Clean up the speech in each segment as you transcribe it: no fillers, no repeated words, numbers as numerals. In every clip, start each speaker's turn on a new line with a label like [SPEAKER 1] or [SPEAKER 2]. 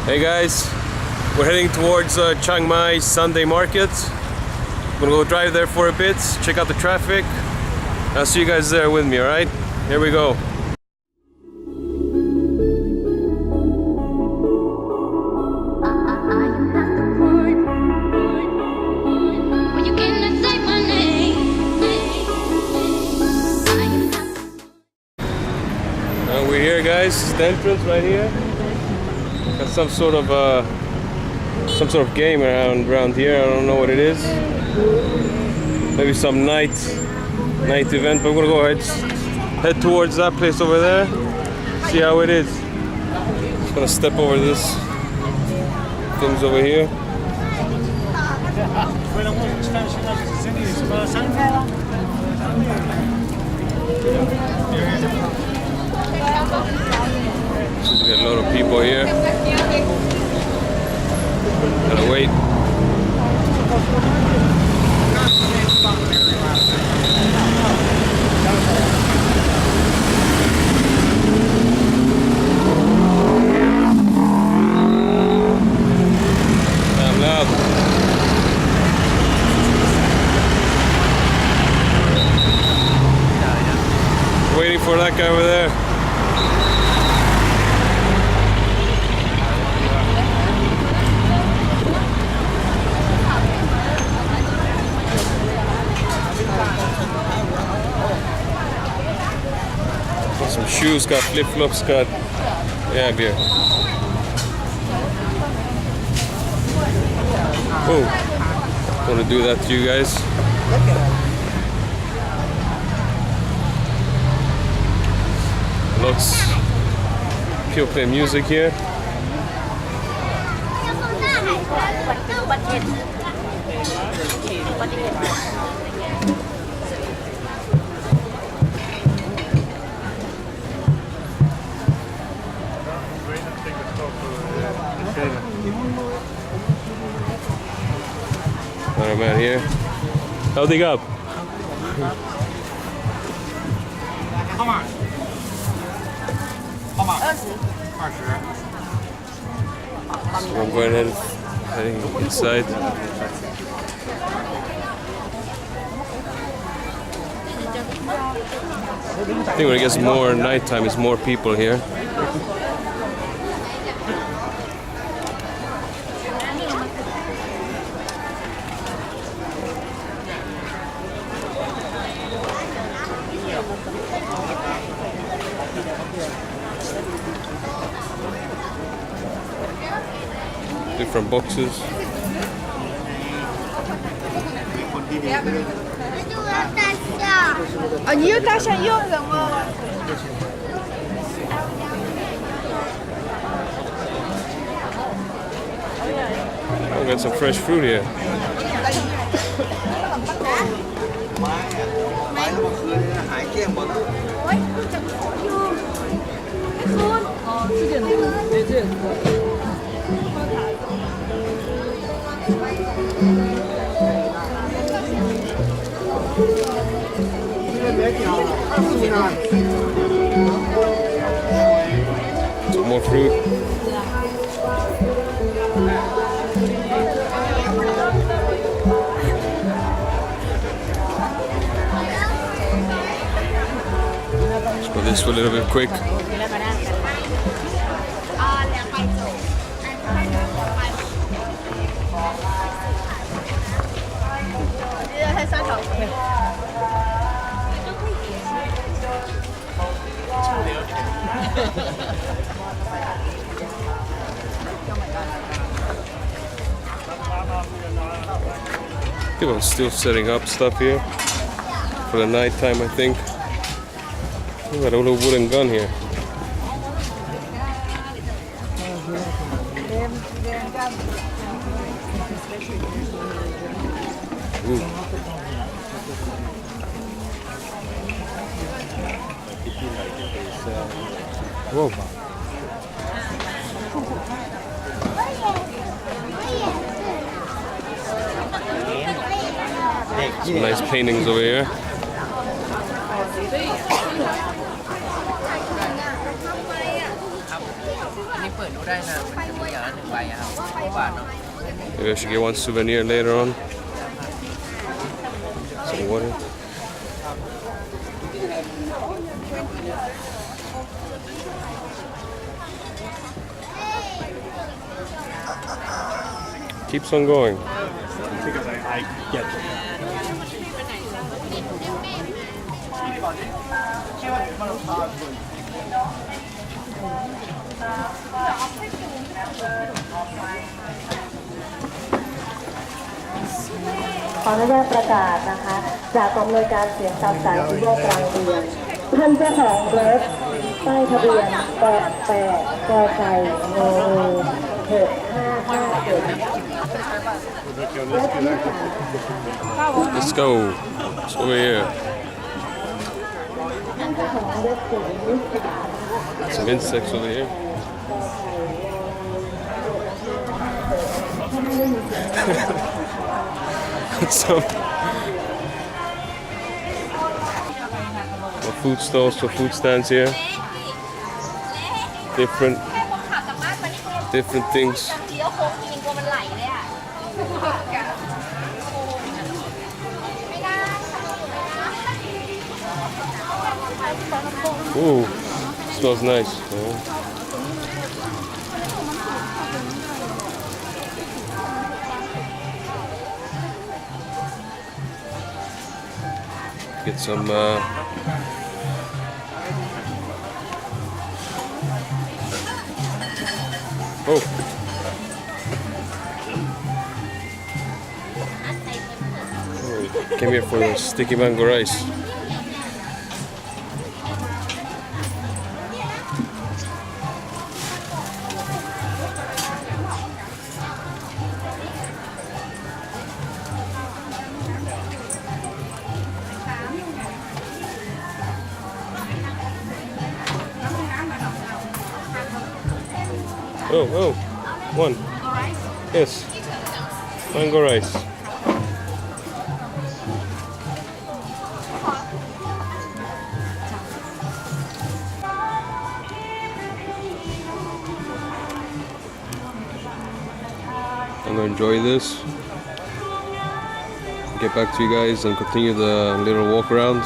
[SPEAKER 1] Hey guys, we're heading towards Chiang Mai Sunday market. I'm gonna go drive there for a bit, check out the traffic. I'll see you guys there with me, alright? Here we go. We're here, guys. It's the entrance right here. Got some sort of game around here. I don't know what it is. Maybe some night event. But we're gonna go head towards that place over there. See how it is. Just gonna step over this things over here. Seems to be a lot of people here. Gotta wait. I'm loud. Waiting for that guy over there. Some shoes, got flip-flops, got beer. Oh, want to do that to you guys. Lots people play music here. Another man here. Holding up.
[SPEAKER 2] How much?
[SPEAKER 1] So I'm going ahead, heading inside. I think when it gets more nighttime, it's more people here. Different boxes. Oh, got some fresh fruit here. Some more fruit. Let's go this one a little bit quick. People are still setting up stuff here for the night time, I think. We got a little wooden gun here. Ooh. Whoa. Some nice paintings over here.
[SPEAKER 3] ได้นะมันจะมีอย่างละ1 ใบอะครับ10 บาทเนาะ
[SPEAKER 1] Maybe I should get one souvenir later on. Some water. Keeps on going.
[SPEAKER 2] Because I get it.
[SPEAKER 4] ขออนุญาตประกาศนะคะ จากกองอำนวยการเสียงตามสายที่แยกกลางเดือนท่านเจ้าของรถป้ายทะเบียน88กไก่งอ6557
[SPEAKER 1] Let's go. It's over here.
[SPEAKER 4] ท่านเจ้าของรถสูง
[SPEAKER 1] Some insects over here. Some food stalls for food stands here. Different things. Ooh, smells nice. Get some oh. Came here for the sticky mango rice. Oh, one. Yes. Mango rice. I'm gonna enjoy this. Get back to you guys and continue the little walk around.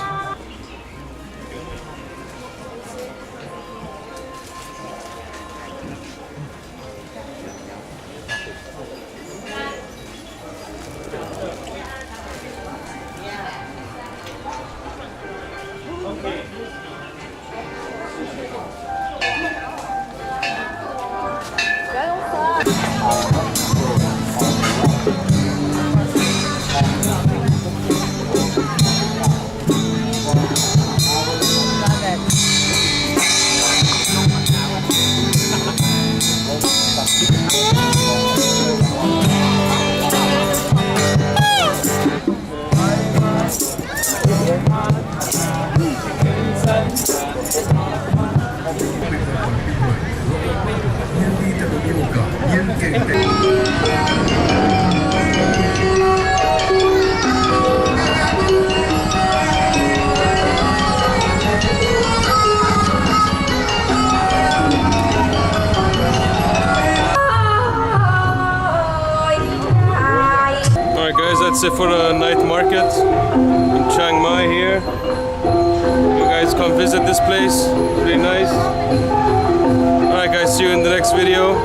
[SPEAKER 1] That's it for the night market in Chiang Mai here. You guys come visit this place, pretty nice. Alright guys, see you in the next video.